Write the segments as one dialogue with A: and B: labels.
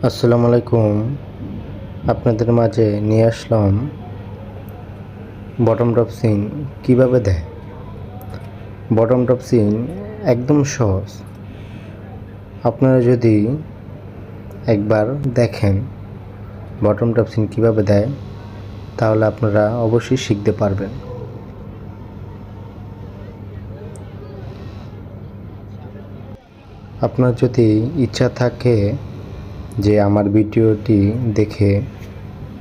A: আসসালামু আলাইকুম। আপনাদের মাঝে নিয়ে আসলাম বটম ড্রপ সিন কীভাবে দেয়। বটম ড্রপ সিন একদম সহজ। আপনারা যদি একবার দেখেন বটম ড্রপ সিন কীভাবে দেয়, তাহলে আপনারা অবশ্যই শিখতে পারবেন। আপনার যদি ইচ্ছা থাকে যে আমার ভিডিওটি দেখে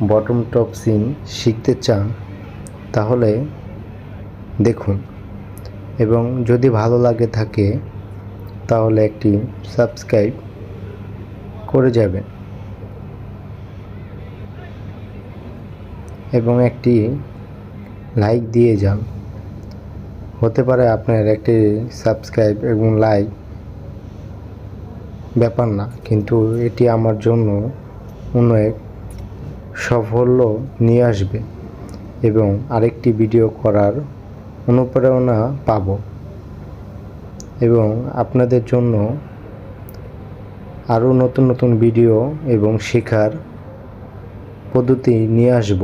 A: বটম টপ সিন শিখতে চান, তাহলে দেখুন, এবং যদি ভালো লাগে থাকে তাহলে একটি সাবস্ক্রাইব করে যাবেন এবং একটি লাইক দিয়ে যান। হতে পারে আপনার একটি সাবস্ক্রাইব এবং লাইক ব্যাপার না, কিন্তু এটি আমার জন্য অনেক সাফল্য নিয়ে আসবে এবং আরেকটি ভিডিও করার অনুপ্রেরণা পাব এবং আপনাদের জন্য আরও নতুন নতুন ভিডিও এবং শেখার পদ্ধতি নিয়ে আসব।